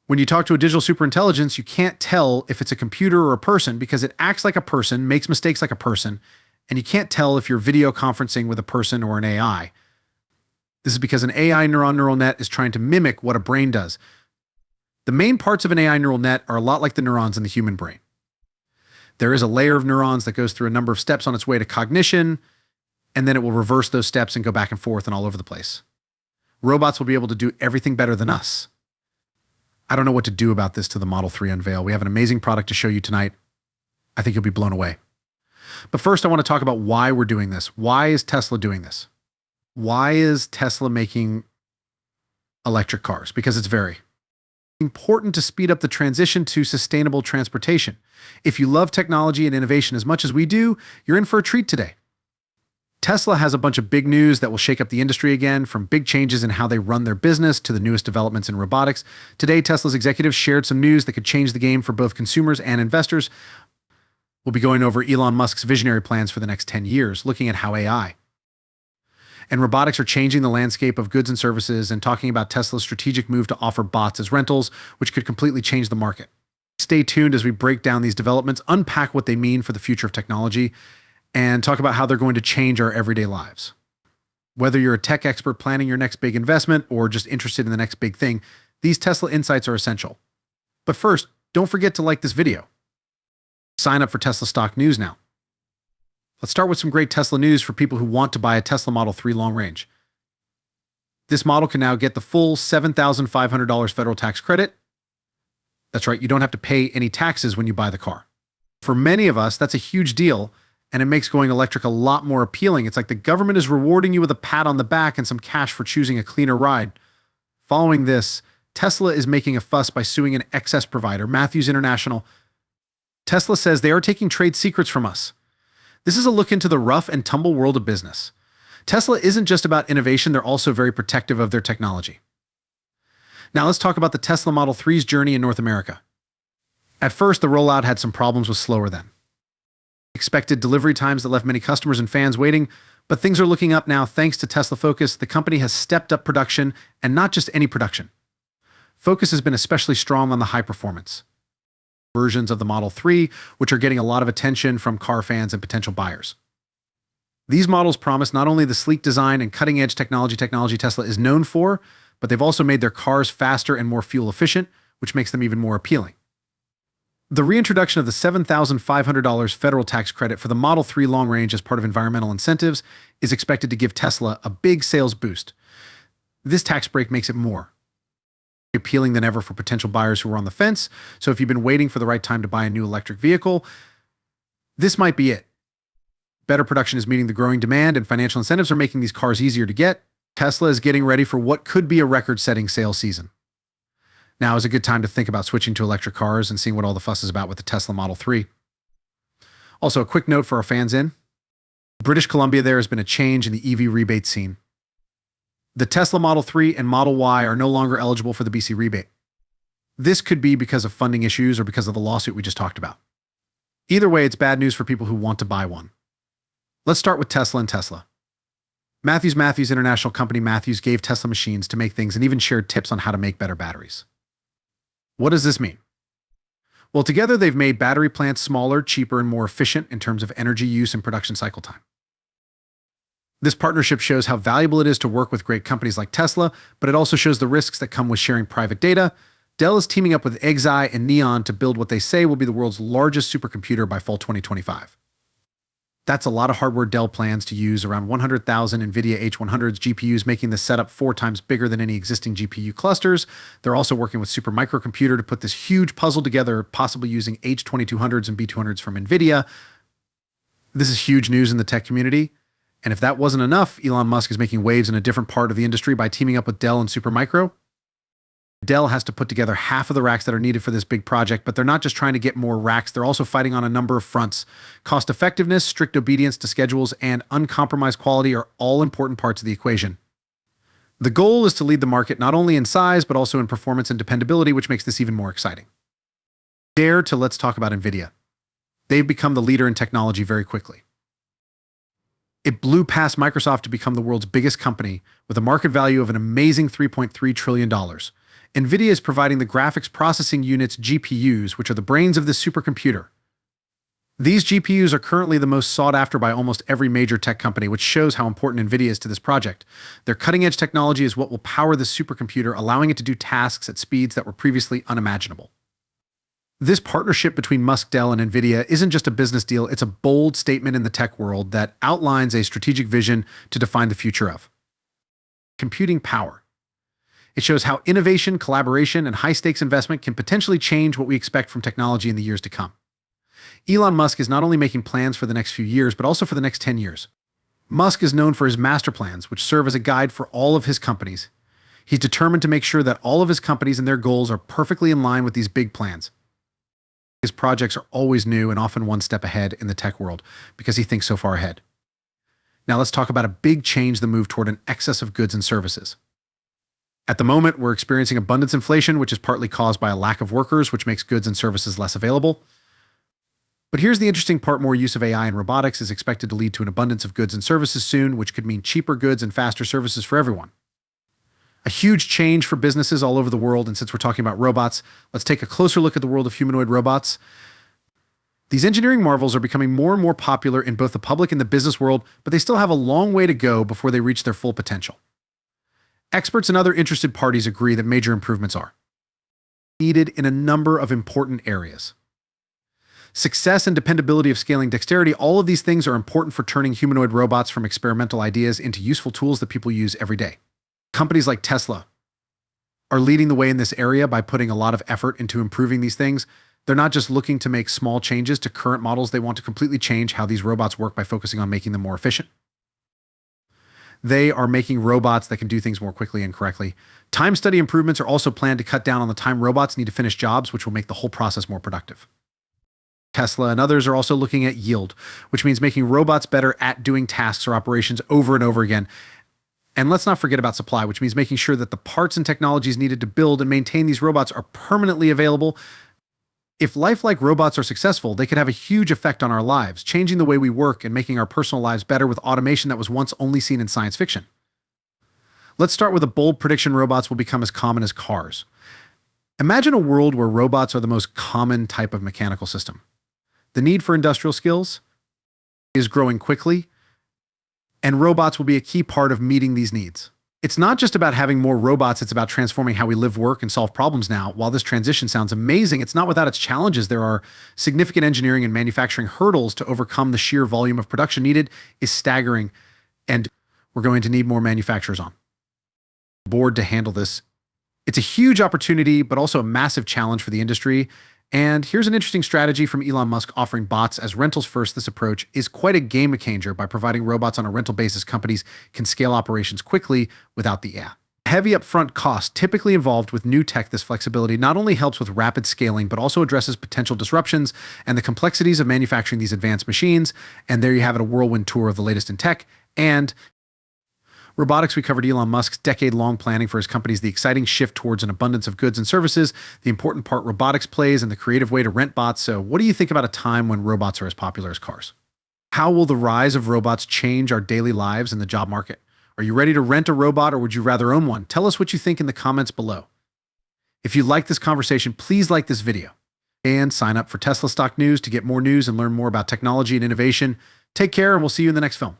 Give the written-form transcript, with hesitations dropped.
When you talk to a digital superintelligence, you can't tell if it's a computer or a person because it acts like a person, makes mistakes like a person, and you can't tell if you're video conferencing with a person or an AI. This is because an AI neural net is trying to mimic what a brain does. The main parts of an AI neural net are a lot like the neurons in the human brain. There is a layer of neurons that goes through a number of steps on its way to cognition, and then it will reverse those steps and go back and forth and all over the place. Robots will be able to do everything better than us. I don't know what to do about this to the Model 3 unveil. We have an amazing product to show you tonight. I think you'll be blown away. But first, I want to talk about why we're doing this. Why is Tesla doing this? Why is Tesla making electric cars? Because it's very important to speed up the transition to sustainable transportation. If you love technology and innovation as much as we do, you're in for a treat today. Tesla has a bunch of big news that will shake up the industry again, from big changes in how they run their business to the newest developments in robotics. Today, Tesla's executives shared some news that could change the game for both consumers and investors. We'll be going over Elon Musk's visionary plans for the next 10 years, looking at how AI and robotics are changing the landscape of goods and services, and talking about Tesla's strategic move to offer bots as rentals, which could completely change the market. Stay tuned as we break down these developments, unpack what they mean for the future of technology, and talk about how they're going to change our everyday lives. Whether you're a tech expert planning your next big investment or just interested in the next big thing, these Tesla insights are essential. But first, don't forget to like this video. Sign up for Tesla stock news now. Let's start with some great Tesla news for people who want to buy a Tesla Model 3 long range. This model can now get the full $7,500 federal tax credit. That's right, you don't have to pay any taxes when you buy the car. For many of us, that's a huge deal, and it makes going electric a lot more appealing. It's like the government is rewarding you with a pat on the back and some cash for choosing a cleaner ride. Following this, Tesla is making a fuss by suing an excess provider, Matthews International. Tesla says they are taking trade secrets from us. This is a look into the rough and tumble world of business. Tesla isn't just about innovation, they're also very protective of their technology. Now let's talk about the Tesla Model 3's journey in North America. At first, the rollout had some problems with slower than expected delivery times that left many customers and fans waiting, but things are looking up now thanks to Tesla Focus. The company has stepped up production, and not just any production. Focus has been especially strong on the high performance versions of the Model 3, which are getting a lot of attention from car fans and potential buyers. These models promise not only the sleek design and cutting-edge technology Tesla is known for, but they've also made their cars faster and more fuel efficient, which makes them even more appealing. The reintroduction of the $7,500 federal tax credit for the Model 3 long range as part of environmental incentives is expected to give Tesla a big sales boost. This tax break makes it more appealing than ever for potential buyers who are on the fence. So if you've been waiting for the right time to buy a new electric vehicle, this might be it. Better production is meeting the growing demand, and financial incentives are making these cars easier to get. Tesla is getting ready for what could be a record-setting sales season. Now is a good time to think about switching to electric cars and seeing what all the fuss is about with the Tesla Model 3. Also, a quick note for our fans in British Columbia, there has been a change in the EV rebate scene. The Tesla Model 3 and Model Y are no longer eligible for the BC rebate. This could be because of funding issues or because of the lawsuit we just talked about. Either way, it's bad news for people who want to buy one. Let's start with Tesla and Tesla. Matthews International Company Matthews gave Tesla machines to make things and even shared tips on how to make better batteries. What does this mean? Well, together they've made battery plants smaller, cheaper, and more efficient in terms of energy use and production cycle time. This partnership shows how valuable it is to work with great companies like Tesla, but it also shows the risks that come with sharing private data. Dell is teaming up with Exai and Neon to build what they say will be the world's largest supercomputer by fall 2025. That's a lot of hardware. Dell plans to use around 100,000 Nvidia H100s GPUs, making this setup 4 times bigger than any existing GPU clusters. They're also working with Supermicrocomputer to put this huge puzzle together, possibly using H2200s and B200s from Nvidia. This is huge news in the tech community. And if that wasn't enough, Elon Musk is making waves in a different part of the industry by teaming up with Dell and Supermicro. Dell has to put together half of the racks that are needed for this big project, but they're not just trying to get more racks, they're also fighting on a number of fronts. Cost effectiveness, strict obedience to schedules, and uncompromised quality are all important parts of the equation. The goal is to lead the market not only in size, but also in performance and dependability, which makes this even more exciting. Let's talk about Nvidia. They've become the leader in technology very quickly. It blew past Microsoft to become the world's biggest company with a market value of an amazing $3.3 trillion. Nvidia is providing the graphics processing units GPUs, which are the brains of this supercomputer. These GPUs are currently the most sought after by almost every major tech company, which shows how important Nvidia is to this project. Their cutting-edge technology is what will power this supercomputer, allowing it to do tasks at speeds that were previously unimaginable. This partnership between Musk, Dell, and Nvidia isn't just a business deal, it's a bold statement in the tech world that outlines a strategic vision to define the future of computing power. It shows how innovation, collaboration, and high-stakes investment can potentially change what we expect from technology in the years to come. Elon Musk is not only making plans for the next few years, but also for the next 10 years. Musk is known for his master plans, which serve as a guide for all of his companies. He's determined to make sure that all of his companies and their goals are perfectly in line with these big plans. His projects are always new and often one step ahead in the tech world because he thinks so far ahead. Now let's talk about a big change, the move toward an excess of goods and services. At the moment, we're experiencing abundance inflation, which is partly caused by a lack of workers, which makes goods and services less available. But here's the interesting part: more use of AI and robotics is expected to lead to an abundance of goods and services soon, which could mean cheaper goods and faster services for everyone. A huge change for businesses all over the world, and since we're talking about robots, let's take a closer look at the world of humanoid robots. These engineering marvels are becoming more and more popular in both the public and the business world, but they still have a long way to go before they reach their full potential. Experts and other interested parties agree that major improvements are needed in a number of important areas. Success and dependability of scaling dexterity, all of these things are important for turning humanoid robots from experimental ideas into useful tools that people use every day. Companies like Tesla are leading the way in this area by putting a lot of effort into improving these things. They're not just looking to make small changes to current models, they want to completely change how these robots work by focusing on making them more efficient. They are making robots that can do things more quickly and correctly. Time study improvements are also planned to cut down on the time robots need to finish jobs, which will make the whole process more productive. Tesla and others are also looking at yield, which means making robots better at doing tasks or operations over and over again. And let's not forget about supply, which means making sure that the parts and technologies needed to build and maintain these robots are permanently available. If lifelike robots are successful, they could have a huge effect on our lives, changing the way we work and making our personal lives better with automation that was once only seen in science fiction. Let's start with a bold prediction: robots will become as common as cars. Imagine a world where robots are the most common type of mechanical system. The need for industrial skills is growing quickly, and robots will be a key part of meeting these needs. It's not just about having more robots, it's about transforming how we live, work, and solve problems now. While this transition sounds amazing, it's not without its challenges. There are significant engineering and manufacturing hurdles to overcome. The sheer volume of production needed is staggering, and we're going to need more manufacturers on board to handle this. It's a huge opportunity, but also a massive challenge for the industry. And here's an interesting strategy from Elon Musk, offering bots as rentals first. This approach is quite a game changer. By providing robots on a rental basis, companies can scale operations quickly without the heavy upfront cost typically involved with new tech. This flexibility not only helps with rapid scaling, but also addresses potential disruptions and the complexities of manufacturing these advanced machines. And there you have it, a whirlwind tour of the latest in tech and robotics. We covered Elon Musk's decade-long planning for his companies, the exciting shift towards an abundance of goods and services, the important part robotics plays, and the creative way to rent bots. So what do you think about a time when robots are as popular as cars? How will the rise of robots change our daily lives and the job market? Are you ready to rent a robot, or would you rather own one? Tell us what you think in the comments below. If you like this conversation, please like this video and sign up for Tesla Stock News to get more news and learn more about technology and innovation. Take care, and we'll see you in the next film.